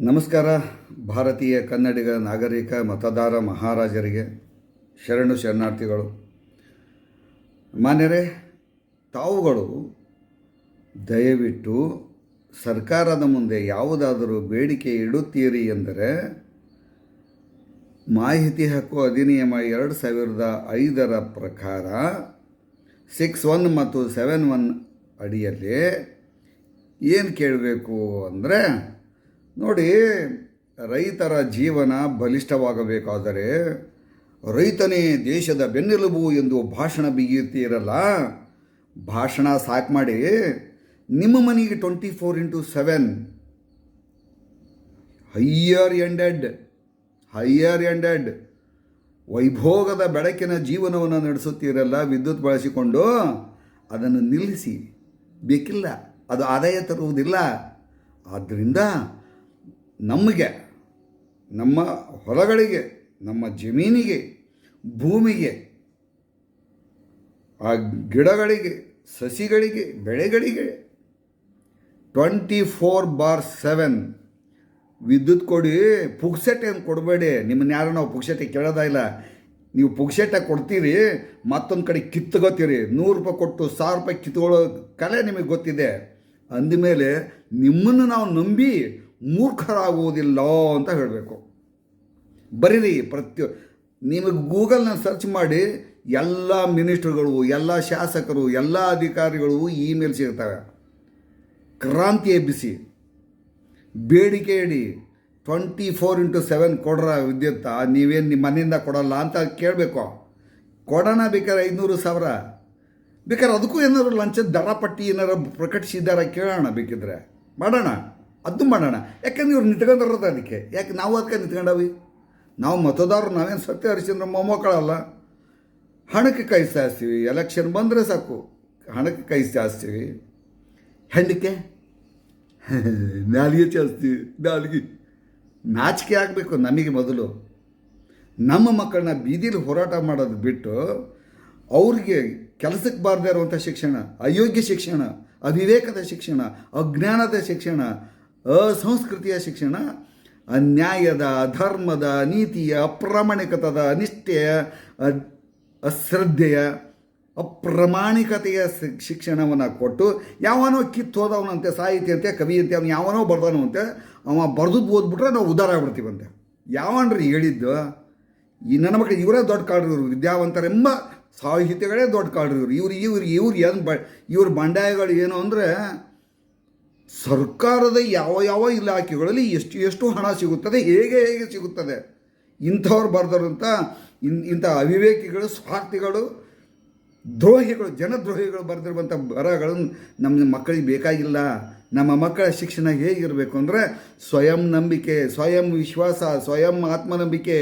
ನಮಸ್ಕಾರ. ಭಾರತೀಯ ಕನ್ನಡಿಗ ನಾಗರಿಕ ಮತದಾರ ಮಹಾರಾಜರಿಗೆ ಶರಣು ಶರಣಾರ್ಥಿಗಳು. ಮಾನ್ಯರೇ, ತಾವುಗಳು ದಯವಿಟ್ಟು ಸರ್ಕಾರದ ಮುಂದೆ ಯಾವುದಾದರೂ ಬೇಡಿಕೆ ಇಡುತ್ತೀರಿ ಎಂದರೆ ಮಾಹಿತಿ ಹಕ್ಕು ಅಧಿನಿಯಮ 2005 ಪ್ರಕಾರ 6(1) ಮತ್ತು 7(1) ಅಡಿಯಲ್ಲಿ ಏನು ಕೇಳಬೇಕು ಅಂದರೆ, ನೋಡಿ, ರೈತರ ಜೀವನ ಬಲಿಷ್ಠವಾಗಬೇಕಾದರೆ ರೈತನೇ ದೇಶದ ಬೆನ್ನೆಲುಬು ಎಂದು ಭಾಷಣ ಬಿಗಿಯುತ್ತೀರಲ್ಲ, ಭಾಷಣ ಸಾಕು ಮಾಡಿ ನಿಮ್ಮ ಮನೆಗೆ 24x7 ಹೈಯರ್ ಎಂಡೆಡ್ ವೈಭೋಗದ ಬೆಳಕಿನ ಜೀವನವನ್ನು ನಡೆಸುತ್ತೀರಲ್ಲ ವಿದ್ಯುತ್ ಬಳಸಿಕೊಂಡು, ಅದನ್ನು ನಿಲ್ಲಿಸಿ. ಬೇಕಿಲ್ಲ, ಅದು ಆದಾಯ ತರುವುದಿಲ್ಲ. ಆದ್ದರಿಂದ ನಮಗೆ, ನಮ್ಮ ಹೊಲಗಳಿಗೆ, ನಮ್ಮ ಜಮೀನಿಗೆ, ಭೂಮಿಗೆ, ಆ ಗಿಡಗಳಿಗೆ, ಸಸಿಗಳಿಗೆ, ಬೆಳೆಗಳಿಗೆ 24/7 ವಿದ್ಯುತ್ ಕೊಡಿ. ಪುಕ್ಸೆಟ್ ಏನು ಕೊಡಬೇಡಿ. ನಿಮ್ಮನ್ನ ಯಾರು ನಾವು ಪುಕ್ಸೆಟ್ಟೆ ಕೇಳೋದ ಇಲ್ಲ. ನೀವು ಪುಕ್ಸೆಟ್ಟಾಗಿ ಕೊಡ್ತೀರಿ, ಮತ್ತೊಂದು ಕಡೆ ಕಿತ್ಕೋತೀರಿ. 100 ರೂಪಾಯಿ ಕೊಟ್ಟು 1000 ರೂಪಾಯಿ ಕಿತ್ಕೊಳ್ಳೋ ಕಲೆ ನಿಮಗೆ ಗೊತ್ತಿದೆ. ಅಂದಮೇಲೆ ನಿಮ್ಮನ್ನು ನಾವು ನಂಬಿ ಮೂರ್ಖರಾಗುವುದಿಲ್ಲ ಅಂತ ಹೇಳಬೇಕು. ಬರೀರಿ, ನಿಮಗೆ ಗೂಗಲ್ನ ಸರ್ಚ್ ಮಾಡಿ, ಎಲ್ಲ ಮಿನಿಸ್ಟ್ರುಗಳು, ಎಲ್ಲ ಶಾಸಕರು, ಎಲ್ಲ ಅಧಿಕಾರಿಗಳು ಇಮೇಲ್ ಸಿಗ್ತವೆ. ಕ್ರಾಂತಿ ಎಬ್ಬಿಸಿ, ಬೇಡಿಕೆ ಇಡಿ. 24x7 ಕೊಡ್ರ ವಿದ್ಯುತ್ತ, ನೀವೇನು ನಿಮ್ಮ ಮನೆಯಿಂದ ಕೊಡಲ್ಲ ಅಂತ ಕೇಳಬೇಕು. ಕೊಡೋಣ ಬೇಕಾದ್ರೆ 500,000, ಬೇಕಾದ್ರೆ ಅದಕ್ಕೂ ಏನಾದ್ರು ಲಂಚದ ದರ ಪಟ್ಟಿ ಏನಾರು ಪ್ರಕಟಿಸಿದ್ದಾರೆ ಕೇಳೋಣ. ಬೇಕಿದ್ರೆ ಮಾಡೋಣ, ಅದು ಮಾಡೋಣ. ಯಾಕಂದ್ರೆ ಇವ್ರು ನಿಂತ್ಕೊಂಡಿರೋದು ಅದಕ್ಕೆ. ಯಾಕೆ ನಾವು ಅದಕ್ಕೆ ನಿಂತ್ಕೊಂಡವಿ? ನಾವು ಮತದಾರರು, ನಾವೇನು ಸತ್ಯ ಹರಿಶ್ಚಂದ್ರ ಮೊಮ್ಮಕ್ಕಳಲ್ಲ. ಹಣಕ್ಕೆ ಕೈ ಸಾಸ್ತೀವಿ. ಎಲೆಕ್ಷನ್ ಬಂದರೆ ಸಾಕು, ಹಣಕ್ಕೆ ಕೈ ಸಾಸ್ತೀವಿ. ಹೆಂಡಕ್ಕೆ ನಾಲಿಗೆ ಚಾಸ್ತೀವಿ. ನಾಚಿಕೆ ಆಗಬೇಕು ನಮಗೆ. ಮೊದಲು ನಮ್ಮ ಮಕ್ಕಳನ್ನ ಬೀದಿಲಿ ಹೋರಾಟ ಮಾಡೋದು ಬಿಟ್ಟು ಅವ್ರಿಗೆ ಕೆಲಸಕ್ಕೆ ಬಾರದೇ ಇರುವಂಥ ಶಿಕ್ಷಣ, ಅಯೋಗ್ಯ ಶಿಕ್ಷಣ, ಅವಿವೇಕದ ಶಿಕ್ಷಣ, ಅಜ್ಞಾನದ ಶಿಕ್ಷಣ, ಅಸಂಸ್ಕೃತಿಯ ಶಿಕ್ಷಣ, ಅನ್ಯಾಯದ, ಅಧರ್ಮದ, ಅನೀತಿಯ, ಅಪ್ರಾಮಾಣಿಕತದ, ಅನಿಷ್ಠೆಯ, ಅಶ್ರದ್ಧೆಯ, ಅಪ್ರಾಮಾಣಿಕತೆಯ ಶಿಕ್ಷಣವನ್ನು ಕೊಟ್ಟು, ಯಾವನೋ ಕಿತ್ತೋದವನಂತೆ, ಸಾಹಿತ್ಯಂತೆ, ಕವಿಯಂತೆ, ಅವನು ಯಾವನೋ ಬರ್ದವನಂತೆ, ಅವ ಬರ್ದದ್ದು ಓದ್ಬಿಟ್ರೆ ನಾವು ಉದ್ಧಾರ ಆಗ್ಬಿಡ್ತೀವಂತೆ. ಯಾವನ್ರಿ ಹೇಳಿದ್ದು? ಈ ನನ್ನ ಮಕ್ಕಳು ಇವರೇ ದೊಡ್ಡ ಕಾಳ್ರು, ವಿದ್ಯಾವಂತರೆಂಬ ಸಾಹಿತ್ಯಗಳೇ ದೊಡ್ಡ ಕಾಳ್ರು. ಇವ್ರ ಬಂಡಾಯಗಳು ಏನು ಅಂದರೆ, ಸರ್ಕಾರದ ಯಾವ ಇಲಾಖೆಗಳಲ್ಲಿ ಎಷ್ಟು ಹಣ ಸಿಗುತ್ತದೆ, ಹೇಗೆ ಸಿಗುತ್ತದೆ, ಇಂಥವ್ರು ಬರ್ದರಂಥ ಇಂಥ ಅವಿವೇಕಿಗಳು, ಸ್ವಾರ್ಥಿಗಳು, ದ್ರೋಹಿಗಳು, ಜನದ್ರೋಹಿಗಳು ಬರೆದಿರುವಂಥ ಬರಹಗಳನ್ನು ನಮ್ಮ ಮಕ್ಕಳಿಗೆ ಬೇಕಾಗಿಲ್ಲ. ನಮ್ಮ ಮಕ್ಕಳ ಶಿಕ್ಷಣ ಹೇಗಿರಬೇಕು ಅಂದರೆ, ಸ್ವಯಂ ನಂಬಿಕೆ, ಸ್ವಯಂ ವಿಶ್ವಾಸ, ಸ್ವಯಂ ಆತ್ಮನಂಬಿಕೆ,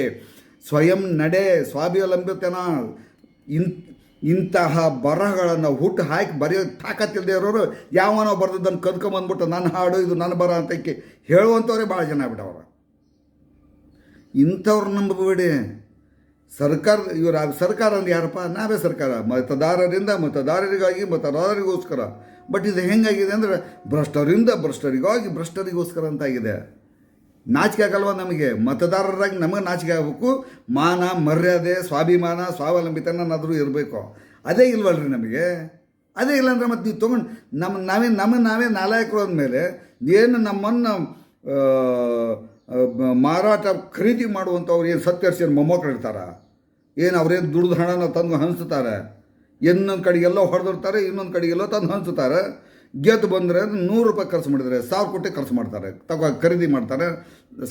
ಸ್ವಯಂ ನಡೆ, ಸ್ವಾವಲಂಬಿತನ, ಇಂತಹ ಬರಹಗಳನ್ನು ಹುಟ್ಟು ಹಾಕಿ ಬರೆಯೋ ತಾಕತ್ತಿಲ್ಲದೆ ಇರೋರು ಯಾವನೋ ಬರೆದದ್ದನ್ನು ಕದ್ಕೊಂಬಂದ್ಬಿಟ್ಟು ನನ್ನ ಹಾಡು, ಇದು ನನ್ನ ಬರ ಅಂತ ಹೇಳುವಂಥವ್ರೆ ಭಾಳ ಜನ ಆಗ್ಬಿಟ್ಟವ್ರ. ಇಂಥವ್ರು ನಂಬಬೇಡಿ. ಸರ್ಕಾರ ಅಂದ್ರೆ ಯಾರಪ್ಪ? ನಾವೇ ಸರ್ಕಾರ. ಮತದಾರರಿಗಾಗಿ, ಮತದಾರರಿಗೋಸ್ಕರ. ಬಟ್ ಇದು ಹೆಂಗಾಗಿದೆ ಅಂದರೆ, ಭ್ರಷ್ಟರಿಗಾಗಿ ಭ್ರಷ್ಟರಿಗೋಸ್ಕರ ಅಂತಾಗಿದೆ. ನಾಚಿಕೆ ಆಗಲ್ವ ನಮಗೆ? ಮತದಾರರಾಗಿ ನಮಗೆ ನಾಚಿಕೆ ಆಗಬೇಕು. ಮಾನ, ಮರ್ಯಾದೆ, ಸ್ವಾಭಿಮಾನ, ಸ್ವಾವಲಂಬಿತನಾದರೂ ಇರಬೇಕು. ಅದೇ ಇಲ್ವಲ್ರಿ ನಮಗೆ. ಅದೇ ಇಲ್ಲಾಂದ್ರೆ ಮತ್ತು ನೀವು ತೊಗೊಂಡು ನಾವೇ ನಾಲಾಯಕರು ಅಂದಮೇಲೆ ಏನು ನಮ್ಮನ್ನು ಮಾರಾಟ ಖರೀದಿ ಮಾಡುವಂಥವ್ರು ಏನು ಸತ್ಯರ್ಸಿಯನ್ನು ಮೊಮ್ಮಕ್ಕಳು ಇರ್ತಾರ? ಏನು ಅವ್ರೇನು ದುಡ್ದು ಹಣನ ತಂದು ಹಂಚ್ತಾರೆ? ಇನ್ನೊಂದು ಕಡೆಗೆಲ್ಲೋ ಹೊಡೆದಿರ್ತಾರೆ, ಇನ್ನೊಂದು ಕಡೆಗೆಲ್ಲೋ ತಂದು ಹಂಚ್ತಾರೆ. ಗೆದ್ದು ಬಂದರೆ 100 ರೂಪಾಯಿ ಖರ್ಚು ಮಾಡಿದರೆ 1000 ಕೋಟಿ ಖರ್ಚು ಮಾಡ್ತಾರೆ, ಖರೀದಿ ಮಾಡ್ತಾರೆ.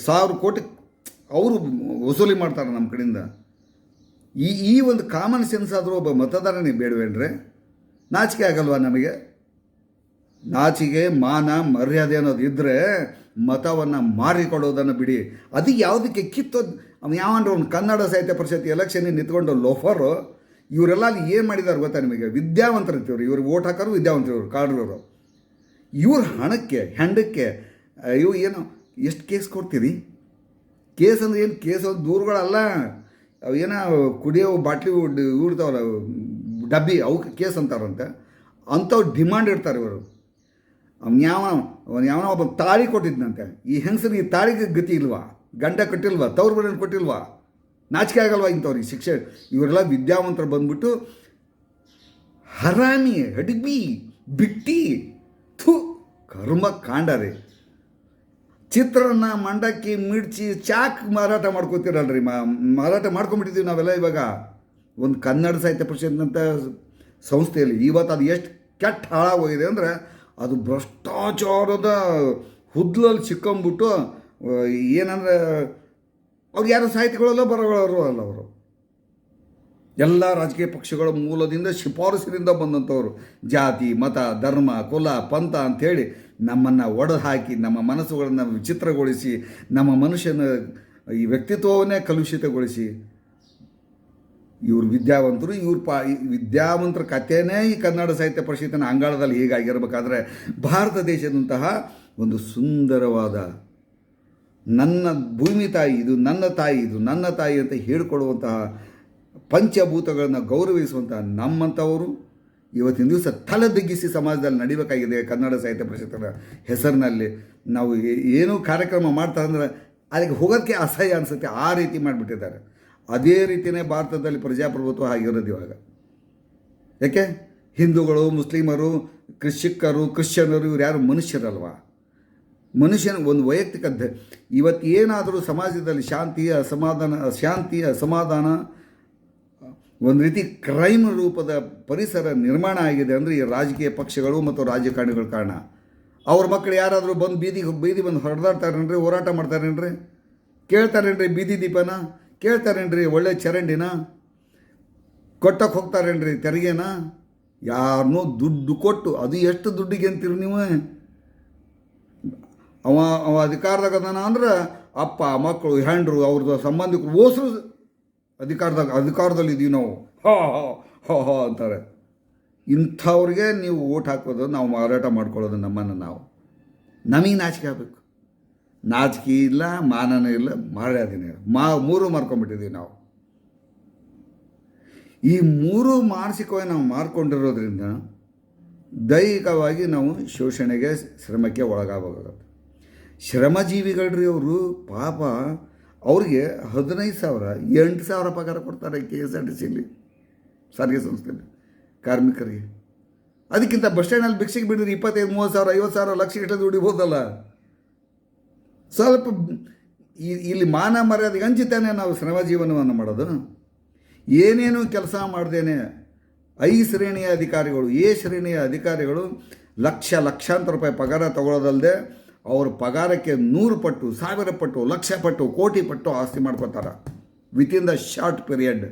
1000 ಕೋಟಿ ಅವರು ವಸೂಲಿ ಮಾಡ್ತಾರೆ ನಮ್ಮ ಕಡೆಯಿಂದ. ಈ ಒಂದು ಕಾಮನ್ ಸೆನ್ಸ್ ಆದರೂ ಒಬ್ಬ ಮತದಾರನೇ ಬೇಡವೇನ್ರಿ? ನಾಚಿಕೆ ಆಗಲ್ವಾ ನಮಗೆ? ನಾಚಿಕೆ, ಮಾನ, ಮರ್ಯಾದೆ ಅನ್ನೋದು ಇದ್ದರೆ ಮತವನ್ನು ಮಾರಿಕೊಡೋದನ್ನು ಬಿಡಿ. ಅದು ಯಾವುದಕ್ಕೆ ಕಿತ್ತೋದು? ಯಾವನ್ರ ಒಂದು ಕನ್ನಡ ಸಾಹಿತ್ಯ ಪರಿಷತ್ ಎಲೆಕ್ಷನ್ಗೆ ನಿಂತ್ಕೊಂಡು ಲೋಫರು. ಇವರೆಲ್ಲ ಅಲ್ಲಿ ಏನು ಮಾಡಿದ್ದಾರೆ ಗೊತ್ತಾ ನಿಮಗೆ? ವಿದ್ಯಾವಂತರಿರ್ತೀವ್ರು ಇವ್ರಿಗೆ ಓಟ್ ಹಾಕೋರು, ವಿದ್ಯಾವಂತರಿವ್ರು, ಕಾಡ್ರವರು. ಇವ್ರ ಹಣಕ್ಕೆ, ಹೆಂಡಕ್ಕೆ ಏನು ಎಷ್ಟು ಕೇಸ್ ಕೊಡ್ತೀರಿ? ಕೇಸ್ ಅಂದರೆ ಏನು? ಕೇಸ್ ಒಂದು ದೂರುಗಳಲ್ಲ, ಅವೇನೋ ಕುಡಿಯೋ ಬಾಟ್ಲಿ ಇಡ್ತಾವಲ್ಲ ಡಬ್ಬಿ, ಅವಕ್ಕೆ ಕೇಸ್ ಅಂತಾರಂತೆ. ಅಂಥವು ಡಿಮಾಂಡ್ ಇರ್ತಾರೆ ಇವರು. ಯಾವ ಒಬ್ಬ ತಾಳಿ ಕೊಟ್ಟಿದ್ನಂತೆ. ಈ ಹೆಂಗಸರಿಗೆ ತಾಳಿಗೆ ಗತಿ ಇಲ್ವಾ? ಗಂಡ ಕಟ್ಟಿಲ್ವಾ? ತವ್ರ ಮನೇಲಿ ಕೊಟ್ಟಿಲ್ವಾ? ನಾಚಿಕೆ ಆಗಲ್ವಾ ಇಂಥವ್ರಿಗೆ ಶಿಕ್ಷೆ? ಇವರೆಲ್ಲ ವಿದ್ಯಾವಂತರು ಬಂದ್ಬಿಟ್ಟು ಹರಾಮಿ, ಹಡಿಬಿ, ಬಿಟ್ಟಿ, ಥು, ಕರ್ಮ ಕಾಂಡ ರೀ. ಚಿತ್ರಾನ್ನ, ಮಂಡಕ್ಕಿ, ಮಿರ್ಚಿ, ಚಾಕ್ ಮಾರಾಟ ಮಾಡ್ಕೋತೀರಲ್ರಿ. ಮಾರಾಟ ಮಾಡ್ಕೊಂಬಿಟ್ಟಿದ್ದೀವಿ ನಾವೆಲ್ಲ. ಇವಾಗ ಒಂದು ಕನ್ನಡ ಸಾಹಿತ್ಯ ಪರಿಷತ್ ಅಂತ ಸಂಸ್ಥೆಯಲ್ಲಿ ಇವತ್ತು ಅದು ಎಷ್ಟು ಕೆಟ್ಟ ಹಾಳಾಗೋಗಿದೆ ಅಂದರೆ, ಅದು ಭ್ರಷ್ಟಾಚಾರದ ಹುದ್ಲಲ್ಲಿ ಸಿಕ್ಕೊಂಬಿಟ್ಟು ಏನಂದರೆ ಅವ್ರು ಯಾರು ಸಾಹಿತಿಗಳೆಲ್ಲ ಬರೋಗಳವರು ಅಲ್ಲ. ಅವರು ಎಲ್ಲ ರಾಜಕೀಯ ಪಕ್ಷಗಳ ಮೂಲದಿಂದ ಶಿಫಾರಸಿನಿಂದ ಬಂದಂಥವ್ರು. ಜಾತಿ, ಮತ, ಧರ್ಮ, ಕುಲ, ಪಂಥ ಅಂಥೇಳಿ ನಮ್ಮನ್ನು ಒಡೆದು ಹಾಕಿ, ನಮ್ಮ ಮನಸ್ಸುಗಳನ್ನು ವಿಚಿತ್ರಗೊಳಿಸಿ, ನಮ್ಮ ಮನುಷ್ಯನ ಈ ವ್ಯಕ್ತಿತ್ವವನ್ನೇ ಕಲುಷಿತಗೊಳಿಸಿ, ಇವರು ವಿದ್ಯಾವಂತರು. ವಿದ್ಯಾವಂತರ ಕಥೆಯೇ ಈ ಕನ್ನಡ ಸಾಹಿತ್ಯ ಪರಿಷತ್ತಿನ ಅಂಗಳದಲ್ಲಿ ಹೀಗಾಗಿರಬೇಕಾದ್ರೆ, ಭಾರತ ದೇಶದಂತಹ ಒಂದು ಸುಂದರವಾದ ನನ್ನ ಭೂಮಿ ತಾಯಿ, ಇದು ನನ್ನ ತಾಯಿ, ಇದು ನನ್ನ ತಾಯಿ ಅಂತ ಹೇಳಿಕೊಡುವಂತಹ ಪಂಚಭೂತಗಳನ್ನು ಗೌರವಿಸುವಂತಹ ನಮ್ಮಂಥವರು ಇವತ್ತಿನ ದಿವಸ ತಲೆದಗ್ಗಿಸಿ ಸಮಾಜದಲ್ಲಿ ನಡಿಬೇಕಾಗಿದೆ. ಕನ್ನಡ ಸಾಹಿತ್ಯ ಪರಿಷತ್ತಿನ ಹೆಸರಿನಲ್ಲಿ ನಾವು ಏನೂ ಕಾರ್ಯಕ್ರಮ ಮಾಡ್ತಾರೆ ಅಂದರೆ ಅದಕ್ಕೆ ಹೋಗೋಕ್ಕೆ ಅಸಹ್ಯ ಅನಿಸುತ್ತೆ. ಆ ರೀತಿ ಮಾಡಿಬಿಟ್ಟಿದ್ದಾರೆ. ಅದೇ ರೀತಿಯೇ ಭಾರತದಲ್ಲಿ ಪ್ರಜಾಪ್ರಭುತ್ವ ಆಗಿರೋದು ಇವಾಗ. ಯಾಕೆ? ಹಿಂದೂಗಳು, ಮುಸ್ಲಿಮರು, ಸಿಖ್ಖರು, ಕ್ರಿಶ್ಚಿಯನರು ಇವ್ರು ಯಾರು ಮನುಷ್ಯರಲ್ವಾ? ಮನುಷ್ಯನ ಒಂದು ವೈಯಕ್ತಿಕ ಇವತ್ತು ಏನಾದರೂ ಸಮಾಜದಲ್ಲಿ ಶಾಂತಿ ಅಸಮಾಧಾನ ಒಂದು ರೀತಿ ಕ್ರೈಮ್ ರೂಪದ ಪರಿಸರ ನಿರ್ಮಾಣ ಆಗಿದೆ ಅಂದರೆ ಈ ರಾಜಕೀಯ ಪಕ್ಷಗಳು ಮತ್ತು ರಾಜಕಾರಣಿಗಳ ಕಾರಣ. ಅವ್ರ ಮಕ್ಕಳು ಯಾರಾದರೂ ಬಂದು ಬೀದಿ ಬಂದು ಹೊಡೆದಾಡ್ತಾರೇನ್ರಿ? ಹೋರಾಟ ಮಾಡ್ತಾರೇನ್ರಿ? ಕೇಳ್ತಾರೇನ್ರಿ ಬೀದಿ ದೀಪನ? ಕೇಳ್ತಾರೇನ್ರಿ ಒಳ್ಳೆ ಚರಂಡಿನ? ಕೊಟ್ಟಕ್ಕೆ ಹೋಗ್ತಾರೇನ್ರಿ ತೆರಿಗೆನ? ಯಾರನ್ನೂ ದುಡ್ಡು ಕೊಟ್ಟು, ಅದು ಎಷ್ಟು ದುಡ್ಡಿಗೆ ಅಂತೀರಿ ನೀವು? ಅವ ಅಧಿಕಾರದಾಗ ಅದಾನ ಅಂದ್ರೆ ಅಪ್ಪ, ಮಕ್ಕಳು, ಹೆಂಡ್ರು, ಅವ್ರದ್ದು ಸಂಬಂಧಿಕರು ಓಸರು ಅಧಿಕಾರದಲ್ಲಿ ಇದ್ದೀವಿ ನಾವು, ಹೋ ಅಂತಾರೆ. ಇಂಥವ್ರಿಗೆ ನೀವು ಓಟ್ ಹಾಕೋದು, ನಾವು ಮಾರಾಟ ಮಾಡ್ಕೊಳ್ಳೋದು ನಮ್ಮನ್ನು ನಾವು. ನಮಗೆ ನಾಚಿಕೆ ಆಗಬೇಕು. ನಾಚಿಕೆ ಇಲ್ಲ, ಮಾನನೂ ಇಲ್ಲ, ಮರ್ಯಾದೆನೇ ಇಲ್ಲ. ಮೂರು ಮಾರ್ಕೊಂಡ್ಬಿಟ್ಟಿದ್ದೀವಿ ನಾವು. ಈ ಮೂರು ಮಾನಸಿಕವಾಗಿ ನಾವು ಮಾರ್ಕೊಂಡಿರೋದ್ರಿಂದ ದೈಹಿಕವಾಗಿ ನಾವು ಶೋಷಣೆಗೆ, ಶ್ರಮಕ್ಕೆ ಒಳಗಾಗಬೇಕಾಗುತ್ತೆ. ಶ್ರಮಜೀವಿಗಳ್ರಿ ಅವರು. ಪಾಪ ಅವ್ರಿಗೆ 15,000 8,000 ಪಗಾರ ಕೊಡ್ತಾರೆ KSRTCಲಿ, ಸಾರಿಗೆ ಸಂಸ್ಥೆಯಲ್ಲಿ ಕಾರ್ಮಿಕರಿಗೆ. ಅದಕ್ಕಿಂತ ಬಸ್ ಸ್ಟ್ಯಾಂಡಲ್ಲಿ ಭಿಕ್ಷೆಗೆ ಬಿಡಿದ್ರೆ 25,000 30,000 50,000 ಲಕ್ಷ ಗಟ್ಟಲೆ ದುಡಿಬೋದಲ್ಲ. ಸ್ವಲ್ಪ ಇಲ್ಲಿ ಮಾನ ಮರ್ಯಾದೆಗೆ ಹಂಚಿತಾನೆ ನಾವು ಶ್ರಮ ಜೀವನವನ್ನು ಮಾಡೋದು. ಏನೇನು ಕೆಲಸ ಮಾಡ್ದೇನೆ ಐ ಶ್ರೇಣಿಯ ಅಧಿಕಾರಿಗಳು, ಎ ಶ್ರೇಣಿಯ ಅಧಿಕಾರಿಗಳು ಲಕ್ಷಾಂತರ ರೂಪಾಯಿ ಪಗಾರ ತಗೊಳ್ಳೋದಲ್ಲದೆ ಅವ್ರ ಪಗಾರಕ್ಕೆ 100 ಪಟ್ಟು, 1000 ಪಟ್ಟು, 1,00,000 ಪಟ್ಟು, ಕೋಟಿ ಪಟ್ಟು ಆಸ್ತಿ ಮಾಡ್ಕೋತಾರೆ ವಿತಿನ್ ದ ಶಾರ್ಟ್ ಪೀರಿಯಡ್.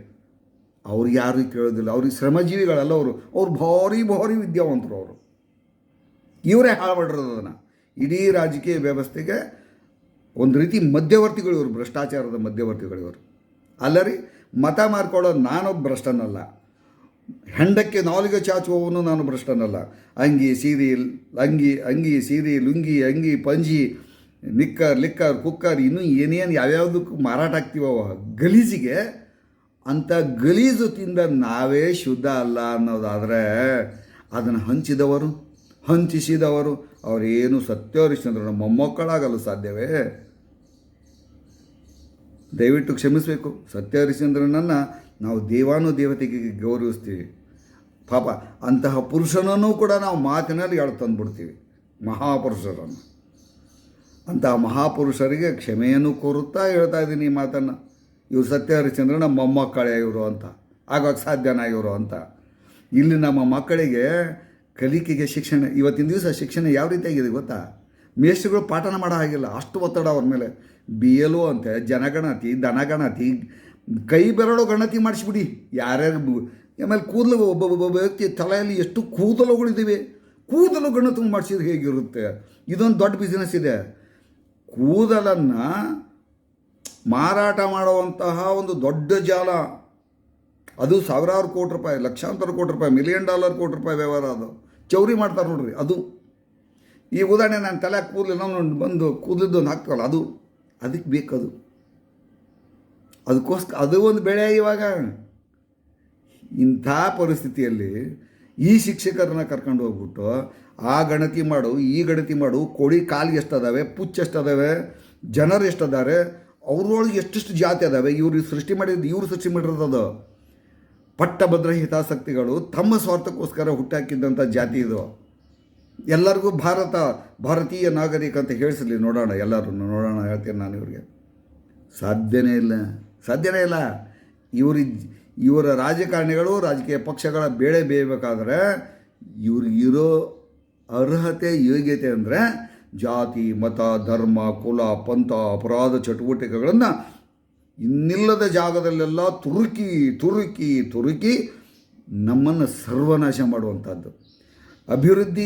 ಅವ್ರಿಗೆ ಯಾರು ಕೇಳೋದಿಲ್ಲ. ಅವ್ರಿಗೆ ಶ್ರಮಜೀವಿಗಳಲ್ಲ ಅವ್ರು ಭಾರಿ ವಿದ್ಯಾವಂತರು. ಅವರು ಇವರೇ ಹಾಳು ಮಾಡಿರೋದು ಅದನ್ನು. ಇಡೀ ರಾಜಕೀಯ ವ್ಯವಸ್ಥೆಗೆ ಒಂದು ರೀತಿ ಮಧ್ಯವರ್ತಿಗಳು ಇವರು, ಭ್ರಷ್ಟಾಚಾರದ ಮಧ್ಯವರ್ತಿಗಳು ಇವರು. ಅಲ್ಲರಿ ಮತ ಮಾರ್ಕೊಳ್ಳೋದು ನಾನೊಬ್ಬ ಭ್ರಷ್ಟನಲ್ಲ, ಹೆಂಡಕ್ಕೆ ನಾಲಿಗೆ ಚಾಚುವವನು ನಾನು ಭ್ರಷ್ಟನಲ್ಲ. ಅಂಗಿ ಸೀರೆ ಲುಂಗಿ ಅಂಗಿ ಪಂಜಿ ಲಿಕ್ಕರ್ ಕುಕ್ಕರ್ ಇನ್ನೂ ಏನೇನು ಯಾವ್ಯಾವುದಕ್ಕೂ ಮಾರಾಟ ಆಗ್ತೀವೋ ಗಲೀಜಿಗೆ, ಅಂಥ ಗಲೀಜು ತಿಂದ ನಾವೇ ಶುದ್ಧ ಅಲ್ಲ ಅನ್ನೋದಾದರೆ ಅದನ್ನು ಹಂಚಿಸಿದವರು ಅವರೇನು ಸತ್ಯಹರಿಶ್ಚಂದ್ರನ ಮೊಮ್ಮಕ್ಕಳಾಗಲು ಸಾಧ್ಯವೇ? ದಯವಿಟ್ಟು ಕ್ಷಮಿಸಬೇಕು. ಸತ್ಯಹರಿಶ್ಚಂದ್ರನನ್ನು ನಾವು ದೇವಾನುದೇವತೆಗೆ ಗೌರವಿಸ್ತೀವಿ. ಪಾಪ ಅಂತಹ ಪುರುಷನನ್ನು ಕೂಡ ನಾವು ಮಾತಿನಲ್ಲಿ ತಂದುಬಿಡ್ತೀವಿ, ಮಹಾಪುರುಷರನ್ನು. ಅಂತಹ ಮಹಾಪುರುಷರಿಗೆ ಕ್ಷಮೆಯನ್ನು ಕೋರುತ್ತಾ ಹೇಳ್ತಾ ಇದ್ದೀನಿ ಈ ಮಾತನ್ನು. ಇವರು ಸತ್ಯಹರಿಶ್ಚಂದ್ರನ ಮೊಮ್ಮಕ್ಕಳೇ ಇವರು ಅಂತ, ಆಗೋಕ್ಕೆ ಸಾಧ್ಯನಾ ಇವರು ಅಂತ. ಇಲ್ಲಿ ನಮ್ಮ ಮಕ್ಕಳಿಗೆ ಕಲಿಕೆಗೆ ಶಿಕ್ಷಣ, ಇವತ್ತಿನ ದಿವಸ ಶಿಕ್ಷಣ ಯಾವ ರೀತಿಯಾಗಿದೆ ಗೊತ್ತಾ? ಮೇಷ್ಟ್ರುಗಳು ಪಾಠನ ಮಾಡೋ ಹಾಗಿಲ್ಲ, ಅಷ್ಟು ಒತ್ತಡ ಅವ್ರ ಮೇಲೆ. BLO ಅಂತೆ, ಜನಗಣತಿ, ದನಗಣತಿ, ಕೈ ಬೆರಳು ಗಣತಿ ಮಾಡಿಸ್ಬಿಡಿ. ಯಾರ್ಯಾರು ಆಮೇಲೆ ಕೂದಲು, ಒಬ್ಬೊಬ್ಬ ವ್ಯಕ್ತಿ ತಲೆಯಲ್ಲಿ ಎಷ್ಟು ಕೂದಲುಗಳಿದ್ದೀವಿ, ಕೂದಲು ಗಣತಿ ಮಾಡಿಸಿದ್ರೆ ಹೇಗಿರುತ್ತೆ? ಇದೊಂದು ದೊಡ್ಡ ಬಿಸ್ನೆಸ್ ಇದೆ. ಕೂದಲನ್ನು ಮಾರಾಟ ಮಾಡುವಂತಹ ಒಂದು ದೊಡ್ಡ ಜಾಲ ಅದು. ಸಾವಿರಾರು ಕೋಟಿ ರೂಪಾಯಿ, ಲಕ್ಷಾಂತರ ಕೋಟಿ ರೂಪಾಯಿ, $1 ಮಿಲಿಯನ್ ಕೋಟಿ ರೂಪಾಯಿ ವ್ಯವಹಾರ. ಅದು ಚೌರಿ ಮಾಡ್ತಾರೆ ನೋಡ್ರಿ. ಅದು ಈ ಉದಾಹರಣೆ, ನಾನು ತಲೆ ಕೂದಲು ಬಂದು ಕೂದಲಿದ್ದೊಂದು ಹಾಕ್ತಲ್ಲ, ಅದಕ್ಕೆ ಬೇಕದು. ಅದಕ್ಕೋಸ್ಕರ ಅದು ಒಂದು ಬೆಳೆ. ಇವಾಗ ಇಂಥ ಪರಿಸ್ಥಿತಿಯಲ್ಲಿ ಈ ಶಿಕ್ಷಕರನ್ನ ಕರ್ಕೊಂಡು ಹೋಗ್ಬಿಟ್ಟು ಆ ಗಣತಿ ಮಾಡು, ಈ ಗಣತಿ ಮಾಡು, ಕೋಳಿ ಕಾಲಿಗೆ ಎಷ್ಟದಾವೆ, ಪುಚ್ಚ ಎಷ್ಟದಾವೆ, ಜನರು ಎಷ್ಟದಾರೆ, ಅವ್ರೊಳಗೆ ಎಷ್ಟೆಷ್ಟು ಜಾತಿ ಅದಾವೆ, ಇವ್ರು ಸೃಷ್ಟಿ ಮಾಡಿರೋದು ಪಟ್ಟಭದ್ರ ಹಿತಾಸಕ್ತಿಗಳು ತಮ್ಮ ಸ್ವಾರ್ಥಕ್ಕೋಸ್ಕರ ಹುಟ್ಟಾಕಿದ್ದಂಥ ಜಾತಿ ಇದು. ಎಲ್ಲರಿಗೂ ಭಾರತೀಯ ನಾಗರಿಕ ಅಂತ ಹೇಳಿಸಲಿ, ನೋಡೋಣ, ಎಲ್ಲರೂ ನೋಡೋಣ. ಹೇಳ್ತೀನಿ ನಾನು ಇವ್ರಿಗೆ ಸಾಧ್ಯನೇ ಇಲ್ಲ. ಇವರ ರಾಜಕಾರಣಿಗಳು, ರಾಜಕೀಯ ಪಕ್ಷಗಳ ಬೇಳೆ ಬೇಯಬೇಕಾದ್ರೆ ಇವ್ರಿಗಿರೋ ಅರ್ಹತೆ, ಯೋಗ್ಯತೆ ಅಂದರೆ ಜಾತಿ, ಮತ, ಧರ್ಮ, ಕುಲ, ಪಂಥ, ಅಪರಾಧ ಚಟುವಟಿಕೆಗಳನ್ನು ಇನ್ನಿಲ್ಲದ ಜಾಗದಲ್ಲೆಲ್ಲ ತುರುಕಿ ನಮ್ಮನ್ನು ಸರ್ವನಾಶ ಮಾಡುವಂಥದ್ದು. ಅಭಿವೃದ್ಧಿ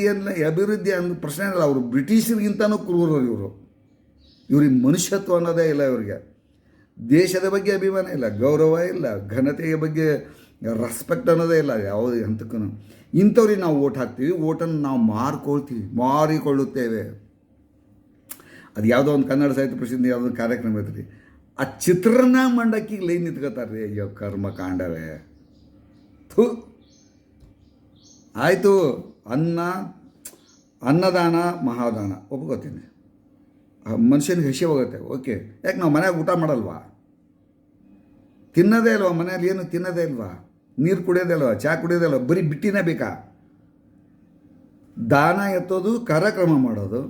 ಅನ್ನೋ ಪ್ರಶ್ನೆ ಇಲ್ಲ. ಅವರು ಬ್ರಿಟಿಷರಿಗಿಂತನೂ ಕ್ರೂರರು. ಇವ್ರಿಗೆ ಮನುಷ್ಯತ್ವ ಅನ್ನೋದೇ ಇಲ್ಲ. ಇವರಿಗೆ ದೇಶದ ಬಗ್ಗೆ ಅಭಿಮಾನ ಇಲ್ಲ, ಗೌರವ ಇಲ್ಲ, ಘನತೆಯ ಬಗ್ಗೆ ರೆಸ್ಪೆಕ್ಟ್ ಅನ್ನೋದೇ ಇಲ್ಲ ಯಾವುದೇ ಹಂತಕ್ಕೂ. ಇಂಥವ್ರಿಗೆ ನಾವು ಓಟ್ ಹಾಕ್ತೀವಿ, ಓಟನ್ನು ನಾವು ಮಾರಿಕೊಳ್ಳುತ್ತೇವೆ. ಅದು ಯಾವುದೋ ಒಂದು ಕನ್ನಡ ಸಾಹಿತ್ಯ ಪ್ರಸಿದ್ಧ ಯಾವುದೋ ಒಂದು ಕಾರ್ಯಕ್ರಮ ಐತ್ರಿ, ಆ ಚಿತ್ರಾನ್ನ ಮಂಡಕ್ಕಿಗೆ ಲೈನ್ ನಿಂತ್ಕೋತಾರೆ ರೀ. ಅಯ್ಯೋ ಕರ್ಮ ಕಾಂಡವೇ. ಆಯಿತು, ಅನ್ನದಾನ ಮಹಾದಾನ ಒಪ್ಕೋತೀನಿ. ಮನುಷ್ಯನಿಗೆ ಹಸಿ ಹೋಗುತ್ತೆ, ಓಕೆ. ಯಾಕೆ ನಾವು ಮನೆಯಾಗ ಊಟ ಮಾಡಲ್ವಾ? ತಿನ್ನೋದೇ ಇಲ್ವಾ? ಮನೆಯಲ್ಲಿ ಏನು ತಿನ್ನೋದೇ ಇಲ್ವಾ? ನೀರು ಕುಡಿಯೋದೇ ಇಲ್ವಾ? ಚಹಾ ಕುಡಿಯೋದೇ ಇಲ್ವಾ? ಬರೀ ಬಿಟ್ಟಿನೇ ಬೇಕಾ? ದಾನ ಎತ್ತೋದು, ಕಾರ್ಯಕ್ರಮ ಮಾಡೋದು,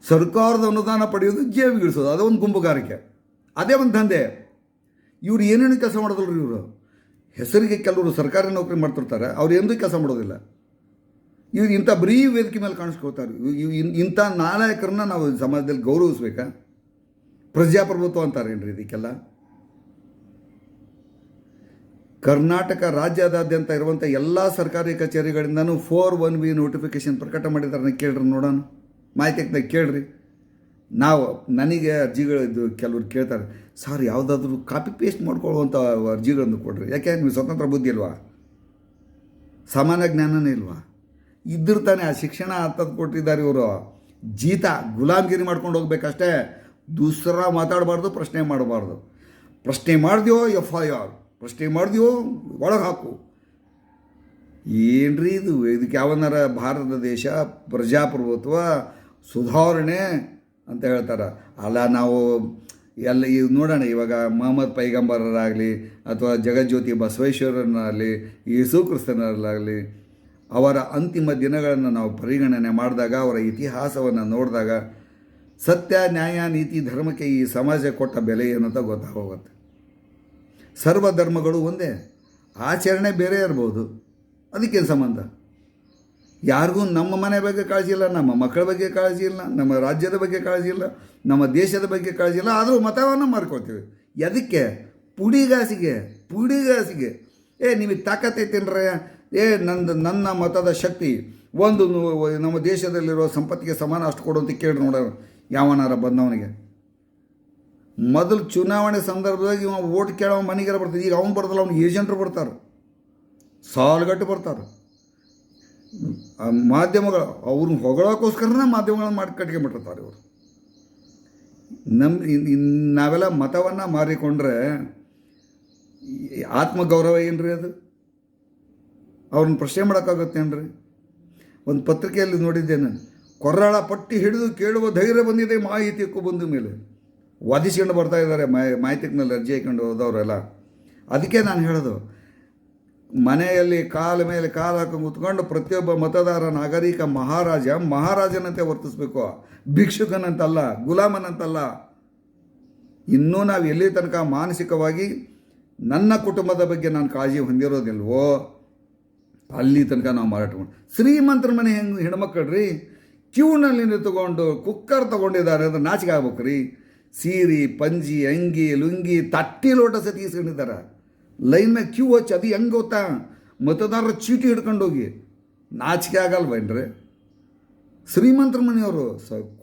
ಸರ್ಕಾರದ ಅನುದಾನ ಪಡೆಯೋದು, ಜೇಬಿಗಿಳಿಸೋದು, ಅದೊಂದು ಗುಂಪುಗಾರಿಕೆ, ಅದೇ ಒಂದು ದಂಧೆ. ಇವ್ರು ಏನೇನು ಕೆಲಸ ಮಾಡೋದಿಲ್ಲ. ಇವರು ಹೆಸರಿಗೆ ಕೆಲವರು ಸರ್ಕಾರಿ ನೌಕರಿ ಮಾಡ್ತಿರ್ತಾರೆ, ಅವ್ರು ಎಂದೂ ಕೆಲಸ ಮಾಡೋದಿಲ್ಲ. ಇವ್ರು ಇಂಥ ಬರೀ ವೇದಿಕೆ ಮೇಲೆ ಕಾಣಿಸ್ಕೊಳ್ತಾರೆ. ಇಂಥ ನಾಯಕರನ್ನ ನಾವು ಸಮಾಜದಲ್ಲಿ ಗೌರವಿಸ್ಬೇಕಾ? ಪ್ರಜಾಪ್ರಭುತ್ವ ಅಂತಾರೇನ್ರಿ ಇದಕ್ಕೆಲ್ಲ? ಕರ್ನಾಟಕ ರಾಜ್ಯದಾದ್ಯಂತ ಇರುವಂಥ ಎಲ್ಲ ಸರ್ಕಾರಿ ಕಚೇರಿಗಳಿಂದನೂ 4-1B ನೋಟಿಫಿಕೇಶನ್ ಪ್ರಕಟ ಮಾಡಿದ್ದಾರೆ. ಕೇಳ್ರಿ ನೋಡೋಣ, ಮಾಹಿತಿ ಕೇಳ್ರಿ. ನನಗೆ ಅರ್ಜಿಗಳಿದ್ದು ಕೆಲವ್ರು ಕೇಳ್ತಾರೆ, ಸರ್ ಯಾವುದಾದ್ರೂ ಕಾಪಿ ಪೇಸ್ಟ್ ಮಾಡ್ಕೊಳ್ಳುವಂಥ ಅರ್ಜಿಗಳನ್ನು ಕೊಡ್ರಿ. ಯಾಕೆ ನೀವು ಸ್ವತಂತ್ರ ಬುದ್ಧಿ ಇಲ್ವಾ? ಸಾಮಾನ್ಯ ಜ್ಞಾನನೇ ಇಲ್ವಾ? ಇದ್ರ ತಾನೇ ಆ ಶಿಕ್ಷಣ ಹತ್ತದು ಕೊಟ್ಟಿದ್ದಾರೆ ಇವರು. ಗುಲಾಮ್ಗಿರಿ ಮಾಡ್ಕೊಂಡು ಹೋಗ್ಬೇಕಷ್ಟೇ. ದೂಸರ ಮಾತಾಡಬಾರ್ದು, ಪ್ರಶ್ನೆ ಮಾಡಬಾರ್ದು. ಪ್ರಶ್ನೆ ಮಾಡಿದ್ಯೋ FIR, ಪ್ರಶ್ನೆ ಮಾಡಿದ್ಯೋ ಒಳಗೆ ಹಾಕು. ಏನ್ರಿ ಇದು? ಇದಕ್ಕೆ ಯಾವನಾರ ಭಾರತ ದೇಶ ಪ್ರಜಾಪ್ರಭುತ್ವ ಸುಧಾರಣೆ ಅಂತ ಹೇಳ್ತಾರೆ. ಅಲ್ಲ, ನಾವು ಎಲ್ಲ ಈಗ ನೋಡೋಣ. ಇವಾಗ ಮೊಹಮ್ಮದ್ ಪೈಗಂಬರರಾಗಲಿ ಅಥವಾ ಜಗಜ್ಯೋತಿ ಬಸವೇಶ್ವರನಾಗಲಿ, ಯೇಸು ಕ್ರಿಸ್ತನರಾಗಲಿ, ಅವರ ಅಂತಿಮ ದಿನಗಳನ್ನು ನಾವು ಪರಿಗಣನೆ ಮಾಡಿದಾಗ, ಅವರ ಇತಿಹಾಸವನ್ನು ನೋಡಿದಾಗ ಸತ್ಯ, ನ್ಯಾಯ, ನೀತಿ, ಧರ್ಮಕ್ಕೆ ಈ ಸಮಾಜ ಕೊಟ್ಟ ಬೆಲೆ ಏನಂತ ಗೊತ್ತಾಗೋಗುತ್ತೆ. ಸರ್ವಧರ್ಮಗಳು ಒಂದೇ, ಆಚರಣೆ ಬೇರೆ ಇರ್ಬೋದು, ಅದಕ್ಕೇನು ಸಂಬಂಧ? ಯಾರಿಗೂ ನಮ್ಮ ಮನೆ ಬಗ್ಗೆ ಕಾಳಜಿ ಇಲ್ಲ, ನಮ್ಮ ಮಕ್ಕಳ ಬಗ್ಗೆ ಕಾಳಜಿ ಇಲ್ಲ, ನಮ್ಮ ರಾಜ್ಯದ ಬಗ್ಗೆ ಕಾಳಜಿ ಇಲ್ಲ, ನಮ್ಮ ದೇಶದ ಬಗ್ಗೆ ಕಾಳಜಿ ಇಲ್ಲ. ಆದರೂ ಮತವನ್ನು ಮಾರ್ಕೋತೀವಿ. ಎದಕ್ಕೆ? ಪುಡಿಗಾಸಿಗೆ. ನಿಮಗೆ ತಾಕತ್ತೈತೇನ್ರ? ನನ್ನ ಮತದ ಶಕ್ತಿ ಒಂದು ನಮ್ಮ ದೇಶದಲ್ಲಿರೋ ಸಂಪತ್ತಿಗೆ ಸಮಾನ ಅಷ್ಟು ಕೊಡು ಅಂತ ಕೇಳಿ ನೋಡೋಣ ಯಾವನಾರ ಬಂದವನಿಗೆ. ಮೊದಲು ಚುನಾವಣೆ ಸಂದರ್ಭದಾಗ ಇವ ಓಟ್ ಕೇಳೋ ಮನೆಗೆಲ್ಲ ಬರ್ತಾರೆ. ಈಗ ಅವ್ನು ಬರ್ದಲ್ಲ, ಅವ್ನು ಏಜೆಂಟ್ರು ಬರ್ತಾರೆ, ಸಾಲುಗಟ್ಟು ಬರ್ತಾರೆ. ಮಾಧ್ಯಮಗಳು ಅವ್ರನ್ನ ಹೊಗಳೋಕ್ಕೋಸ್ಕರನೇ ಮಾಧ್ಯಮಗಳನ್ನ ಮಾಡಿ ಕಟ್ಕೊಂಡ್ಬಿಟ್ಟಿರ್ತಾರೆ ಇವರು. ನಾವೆಲ್ಲ ಮತವನ್ನು ಮಾರಿಕೊಂಡ್ರೆ ಆತ್ಮಗೌರವ ಏನ್ರಿ ಅದು? ಅವ್ರನ್ನ ಪ್ರಶ್ನೆ ಮಾಡೋಕ್ಕಾಗತ್ತೇನ್ರಿ? ಒಂದು ಪತ್ರಿಕೆಯಲ್ಲಿ ನೋಡಿದ್ದೆ ನಾನು, ಕೊರ್ರಾಳ ಪಟ್ಟಿ ಹಿಡಿದು ಕೇಳುವ ಧೈರ್ಯ ಬಂದಿದೆ ಮಾಹಿತಿ ಹಕ್ಕು ಬಂದ ಮೇಲೆ. ವಾದಿಸ್ಕೊಂಡು ಬರ್ತಾ ಇದ್ದಾರೆ ಮಾಹಿತಿನಲ್ಲಿ ಅರ್ಜಿ ಹಾಕೊಂಡು ಹೋದವರೆಲ್ಲ. ಅದಕ್ಕೆ ನಾನು ಹೇಳೋದು, ಮನೆಯಲ್ಲಿ ಕಾಲ ಮೇಲೆ ಕಾಲು ಹಾಕಿ ಕೂತ್ಕೊಂಡು ಪ್ರತಿಯೊಬ್ಬ ಮತದಾರ ನಾಗರಿಕ ಮಹಾರಾಜನಂತೆ ವರ್ತಿಸ್ಬೇಕು, ಭಿಕ್ಷುಕನಂತಲ್ಲ, ಗುಲಾಮನಂತಲ್ಲ. ಇನ್ನೂ ನಾವು ಎಲ್ಲಿ ತನಕ ಮಾನಸಿಕವಾಗಿ ನನ್ನ ಕುಟುಂಬದ ಬಗ್ಗೆ ನಾನು ಕಾಳಜಿ ಹೊಂದಿರೋದಿಲ್ವೋ ಅಲ್ಲಿ ತನಕ ನಾವು ಮಾರಾಟ ಮಾಡಿ. ಶ್ರೀಮಂತರ ಮನೆ ಹೆಣ್ಮಕ್ಳು ಕ್ಯೂನಲ್ಲಿ ನಿಂತುಕೊಂಡು ಕುಕ್ಕರ್ ತೊಗೊಂಡಿದ್ದಾರೆ ಅಂದ್ರೆ ನಾಚಿಕೆ ಆಗ್ಬೇಕು ರೀ. ಸೀರೆ, ಪಂಜಿ, ಅಂಗಿ, ಲುಂಗಿ, ತಟ್ಟಿ ಲೋಟ ಸತಿ ಇಸ್ಕೊಂಡಿದ್ದಾರೆ. ಲೈನ್ ಮೇಲೆ ಕ್ಯೂ ಹಚ್ಚಿ. ಅದು ಹೆಂಗೆ ಗೊತ್ತಾ? ಮತದಾರರ ಚೀಟಿ ಹಿಡ್ಕೊಂಡೋಗಿ. ನಾಚಿಕೆ ಆಗಲ್ವೇನ್ರಿ? ಶ್ರೀಮಂತರ ಮನೆಯವರು,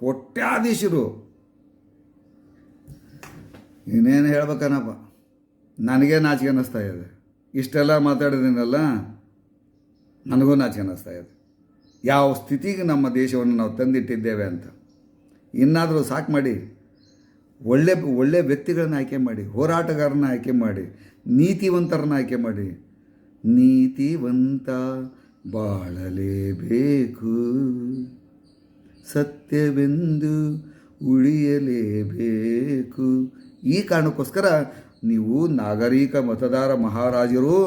ಕೋಟ್ಯಾಧೀಶರು. ಇನ್ನೇನು ಹೇಳ್ಬೇಕನಪ್ಪ, ನನಗೇ ನಾಚಿಕೆ ಅನ್ನಿಸ್ತಾ ಇದೆ. ಇಷ್ಟೆಲ್ಲ ಮಾತಾಡಿದ್ದೀನಲ್ಲ, ನನಗೂ ನಾಚಿಕೆ ಅನ್ನಿಸ್ತಾ ಇದೆ. ಯಾವ ಸ್ಥಿತಿಗೆ ನಮ್ಮ ದೇಶವನ್ನು ನಾವು ತಂದಿಟ್ಟಿದ್ದೇವೆ ಅಂತ. ಇನ್ನಾದರೂ ಸಾಕು ಮಾಡಿ. ಒಳ್ಳೆ ವ್ಯಕ್ತಿಗಳನ್ನ ಆಯ್ಕೆ ಮಾಡಿ, ಹೋರಾಟಗಾರನ ಆಯ್ಕೆ ಮಾಡಿ, ನೀತಿವಂತರನ್ನ ಆಯ್ಕೆ ಮಾಡಿ. ನೀತಿವಂತ ಬಾಳಲೇಬೇಕು, ಸತ್ಯವೆಂದು ಉಳಿಯಲೇಬೇಕು. ಈ ಕಾರಣಕ್ಕೋಸ್ಕರ ನೀವು ನಾಗರಿಕ ಮತದಾರ ಮಹಾರಾಜರು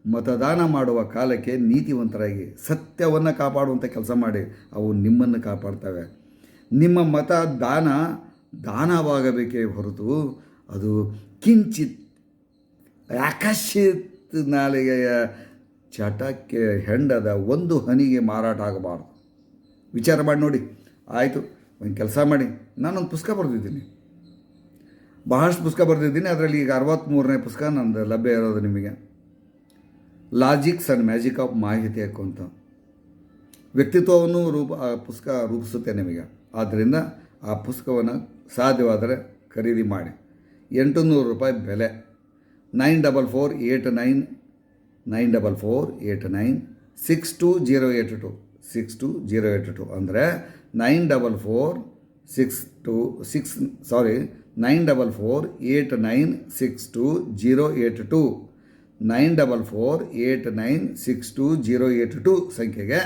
ಮತದಾನ ಮಾಡುವ ಕಾಲಕ್ಕೆ ನೀತಿವಂತರಾಗಿ ಸತ್ಯವನ್ನು ಕಾಪಾಡುವಂಥ ಕೆಲಸ ಮಾಡಿ. ಅವು ನಿಮ್ಮನ್ನು ಕಾಪಾಡ್ತವೆ. ನಿಮ್ಮ ಮತ ದಾನವಾಗಬೇಕೇ ಹೊರತು ಅದು ಕಿಂಚಿತ್ ಆಕರ್ಷಿತ್ ನಾಲಿಗೆಯ ಚಟಕ್ಕೆ ಹೆಂಡದ ಒಂದು ಹನಿಗೆ ಮಾರಾಟ ಆಗಬಾರ್ದು. ವಿಚಾರ ಮಾಡಿ ನೋಡಿ. ಆಯಿತು, ಒಂದು ಕೆಲಸ ಮಾಡಿ. ನಾನೊಂದು ಪುಸ್ತಕ ಬರೆದಿದ್ದೀನಿ, ಬಹಳಷ್ಟು ಪುಸ್ತಕ ಬರೆದಿದ್ದೀನಿ. ಅದರಲ್ಲಿ ಈಗ 63ನೇ ಪುಸ್ತಕ ನಂದು ಲಭ್ಯ ಇರೋದು ನಿಮಗೆ. ಲಾಜಿಕ್ಸ್ ಆ್ಯಂಡ್ ಮ್ಯಾಜಿಕ್ ಆಫ್ ಮಾಹಿತಿ ಅಂತ ವ್ಯಕ್ತಿತ್ವವನ್ನು ಪುಸ್ತಕ ರೂಪಿಸುತ್ತೆ ನಿಮಗೆ. ಆದ್ದರಿಂದ ಆ ಪುಸ್ತಕವನ್ನು ಸಾಧ್ಯವಾದರೆ ಖರೀದಿ ಮಾಡಿ. 800 ರೂಪಾಯಿ ಬೆಲೆ. 9448962082 62082 ಅಂದರೆ 9448962082 9448962082 ಸಂಖ್ಯೆಗೆ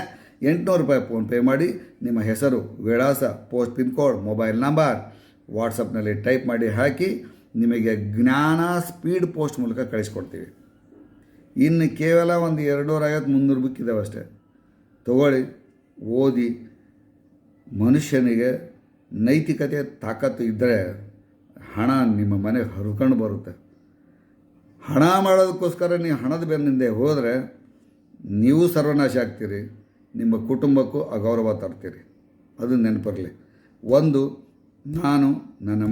800 ರೂಪಾಯಿ ಫೋನ್ಪೇ ಮಾಡಿ. ನಿಮ್ಮ ಹೆಸರು, ವಿಳಾಸ, post pin code, mobile number ವಾಟ್ಸಪ್ನಲ್ಲಿ ಟೈಪ್ ಮಾಡಿ ಹಾಕಿ. ನಿಮಗೆ ಜ್ಞಾನ ಸ್ಪೀಡ್ ಪೋಸ್ಟ್ ಮೂಲಕ ಕಳಿಸ್ಕೊಡ್ತೀವಿ. ಇನ್ನು ಕೇವಲ ಒಂದು 250-300 ಬುಕ್ ಇದ್ದಾವೆ ಅಷ್ಟೇ. ತಗೊಳ್ಳಿ, ಓದಿ. ಮನುಷ್ಯನಿಗೆ ನೈತಿಕತೆ ತಾಕತ್ತು ಇದ್ದರೆ ಹಣ ನಿಮ್ಮ ಮನೆಗೆ ಹರ್ಕೊಂಡು ಬರುತ್ತೆ. ಹಣ ಮಾಡೋದಕ್ಕೋಸ್ಕರ ನೀವು ಹಣದ ಬೆನ್ನಿಂದೆ ಹೋದರೆ ನೀವು ಸರ್ವನಾಶ ಆಗ್ತೀರಿ, ನಿಮ್ಮ ಕುಟುಂಬಕ್ಕೂ ಅಗೌರವ ತರ್ತೀರಿ. ಅದು ನೆನಪಿರಲಿ. ಒಂದು, ನಾನು, ನನ್ನ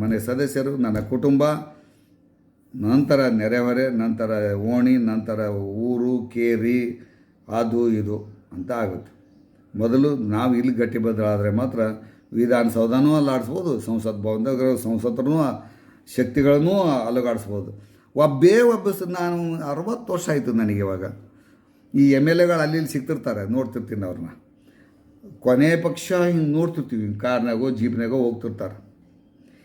ಮನೆ ಸದಸ್ಯರು, ನನ್ನ ಕುಟುಂಬ, ನಂತರ ನೆರೆಹೊರೆ, ನಂತರ ಓಣಿ, ನಂತರ ಊರು, ಕೇರಿ, ಅದು ಇದು ಅಂತ ಆಗುತ್ತೆ. ಮೊದಲು ನಾವು ಇಲ್ಲಿ ಗಟ್ಟಿಬದ್ಧರಾದರೆ ಮಾತ್ರ ವಿಧಾನಸೌಧನೂ ಅಲ್ಲಾಡಿಸ್ಬೋದು, ಸಂಸತ್ ಭವನದಾಗ ಸಂಸತ್ತರೂ ಶಕ್ತಿಗಳನ್ನೂ ಅಲುಗಾಡಿಸ್ಬೋದು. ನಾನು 60 ವರ್ಷ ಆಯಿತು ನನಗೆ. ಇವಾಗ ಈ MLAಗಳು ಅಲ್ಲಿ ಇಲ್ಲಿ ಸಿಗ್ತಿರ್ತಾರೆ, ನೋಡ್ತಿರ್ತೀನಿ ಅವ್ರನ್ನ. ಕೊನೆ ಪಕ್ಷ ಹಿಂಗೆ ನೋಡ್ತಿರ್ತೀವಿ, ಕಾರ್ನಾಗೋ ಜೀಪ್ನಾಗೋ ಹೋಗ್ತಿರ್ತಾರೆ.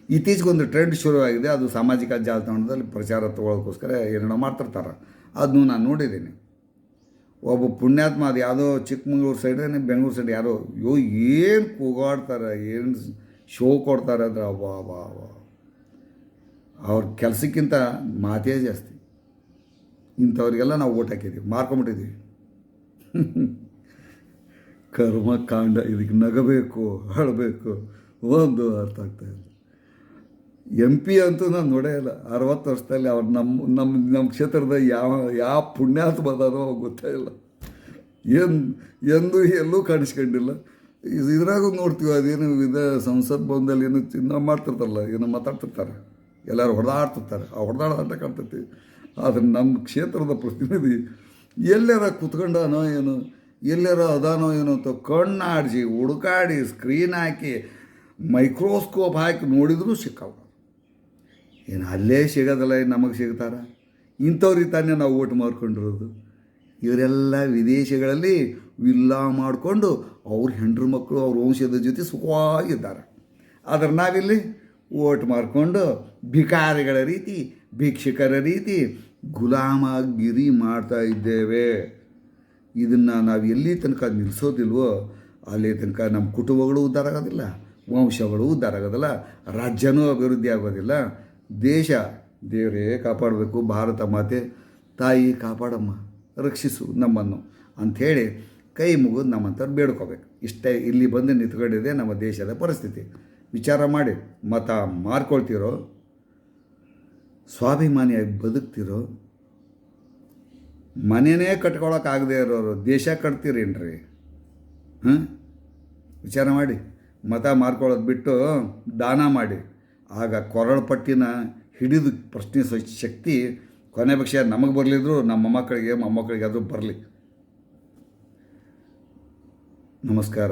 ಇತ್ತೀಚೆಗೊಂದು ಟ್ರೆಂಡ್ ಶುರುವಾಗಿದೆ. ಅದು ಸಾಮಾಜಿಕ ಜಾಲತಾಣದಲ್ಲಿ ಪ್ರಚಾರ ತೊಗೊಳೋಕ್ಕೋಸ್ಕರ ಏನೇನೋ ಮಾಡ್ತಿರ್ತಾರೆ. ಅದನ್ನು ನಾನು ನೋಡಿದ್ದೀನಿ. ಒಬ್ಬ ಪುಣ್ಯಾತ್ಮ, ಅದು ಯಾವುದೋ ಚಿಕ್ಕಮಂಗ್ಳೂರು ಸೈಡೇ ಬೆಂಗಳೂರು ಸೈಡ್ ಯಾರೋ ಏನು ಕೂಗಾಡ್ತಾರೆ, ಏನು ಶೋ ಕೊಡ್ತಾರೆ ಅಂದರೆ ಅಬ್ಬಾ ಅವ್ರ ಕೆಲಸಕ್ಕಿಂತ ಮಾತೇ ಜಾಸ್ತಿ. ಇಂಥವ್ರಿಗೆಲ್ಲ ನಾವು ಓಟ್ ಹಾಕಿದ್ದೀವಿ, ಮಾರ್ಕೊಂಬಿಟ್ಟಿದ್ದೀವಿ. ಕರ್ಮಕಾಂಡ. ಇದಕ್ಕೆ ನಗಬೇಕು, ಅಳಬೇಕು, ಒಂದು ಅರ್ಥ ಆಗ್ತಾಯಿಲ್ಲ. MP ಅಂತೂ ನಾನು ನೋಡೇ ಇಲ್ಲ 60 ವರ್ಷದಲ್ಲಿ. ಅವ್ರು ನಮ್ಮ ಕ್ಷೇತ್ರದ ಯಾವ ಪುಣ್ಯಾತ್ಮ ಅದಾರೋ ಗೊತ್ತೇ ಇಲ್ಲ. ಎಲ್ಲೂ ಕಾಣಿಸ್ಕೊಂಡಿಲ್ಲ. ಇದ್ರಾಗೂ ನೋಡ್ತೀವಿ, ಅದೇನು ಸಂಸತ್ ಭವನದಲ್ಲಿ ಏನು ಚಿನ್ನ ಮಾಡ್ತಿರ್ತಾರಲ್ಲ, ಏನೋ ಮಾತಾಡ್ತಿರ್ತಾರೆ, ಎಲ್ಲರೂ ಹೊಡೆದಾಡ್ತಿರ್ತಾರೆ. ಆ ಹೊಡೆದಾಡ್ದಂತ ಕಾಣ್ತೈತಿ. ಆದರೆ ನಮ್ಮ ಕ್ಷೇತ್ರದ ಪ್ರತಿನಿಧಿ ಎಲ್ಲಾರ ಕುತ್ಕೊಂಡನೋ ಏನೋ, ಎಲ್ಲಾರ ಅದಾನೋ ಏನೋ ಅಂತ ಕಣ್ಣಾಡಿಸಿ ಹುಡುಕಾಡಿ ಸ್ಕ್ರೀನ್ ಹಾಕಿ ಮೈಕ್ರೋಸ್ಕೋಪ್ ಹಾಕಿ ನೋಡಿದರೂ ಸಿಕ್ಕವ. ಏನು ಅಲ್ಲೇ ಸಿಗೋದಲ್ಲ, ನಮಗೆ ಸಿಗ್ತಾರ? ಇಂಥವ್ರಿಗೆ ತಾನೇ ನಾವು ಓಟ್ ಮಾಡ್ಕೊಂಡಿರೋದು. ಇವರೆಲ್ಲ ವಿದೇಶಗಳಲ್ಲಿ ವಿಲ್ಲಾ ಮಾಡಿಕೊಂಡು ಅವ್ರ ಹೆಂಡ್ರು ಮಕ್ಕಳು, ಅವ್ರ ವಂಶದ ಜೊತೆ ಸುಖವಾಗಿದ್ದಾರೆ. ಆದರೆ ನಾವಿಲ್ಲಿ ಓಟ್ ಮಾಡಿಕೊಂಡು ಭಿಕಾರಿಗಳ ರೀತಿ, ಭಿಕ್ಷುಕರ ರೀತಿ ಗುಲಾಮಗಿರಿ ಮಾಡ್ತಾ ಇದ್ದೇವೆ. ಇದನ್ನು ನಾವು ಎಲ್ಲಿ ತನಕ ನಿಲ್ಲಿಸೋದಿಲ್ವೋ ಅಲ್ಲಿ ತನಕ ನಮ್ಮ ಕುಟುಂಬಗಳು ಉದ್ಧಾರ ಆಗೋದಿಲ್ಲ, ವಂಶಗಳು ಉದ್ಧಾರ ಆಗೋದಿಲ್ಲ, ರಾಜ್ಯನೂ ಅಭಿವೃದ್ಧಿ ಆಗೋದಿಲ್ಲ. ದೇವರೇ ಕಾಪಾಡಬೇಕು. ಭಾರತ ಮಾತೆ ತಾಯಿ ಕಾಪಾಡಮ್ಮ, ರಕ್ಷಿಸು ನಮ್ಮನ್ನು ಅಂಥೇಳಿ ಕೈ ಮುಗಿದು ನಮ್ಮಂಥವ್ರು ಬೇಡ್ಕೋಬೇಕು. ಇಷ್ಟೇ ಇಲ್ಲಿ ಬಂದು ನಿಂತ್ಕೊಂಡಿದೆ ನಮ್ಮ ದೇಶದ ಪರಿಸ್ಥಿತಿ. ವಿಚಾರ ಮಾಡಿ. ಮತ ಮಾರ್ಕೊಳ್ತಿರೋ, ಸ್ವಾಭಿಮಾನಿಯಾಗಿ ಬದುಕ್ತಿರೋ, ಮನೆಯೇ ಕಟ್ಕೊಳಕ್ಕಾಗದೇ ಇರೋರು ದೇಶ ಕಟ್ತೀರೇನ್ರಿ? ವಿಚಾರ ಮಾಡಿ. ಮತ ಮಾರ್ಕೊಳ್ಳೋದು ಬಿಟ್ಟು ದಾನ ಮಾಡಿ. ಆಗ ಕೊರಳಪಟ್ಟಿನ ಹಿಡಿದು ಪ್ರಶ್ನಿಸೋ ಶಕ್ತಿ ಕೊನೆ ಪಕ್ಷ ನಮಗೆ ಬರಲಿದ್ರು ನಮ್ಮ ಮೊಮ್ಮಕ್ಕಳಿಗೆ ಅದು ಬರಲಿ. ನಮಸ್ಕಾರ.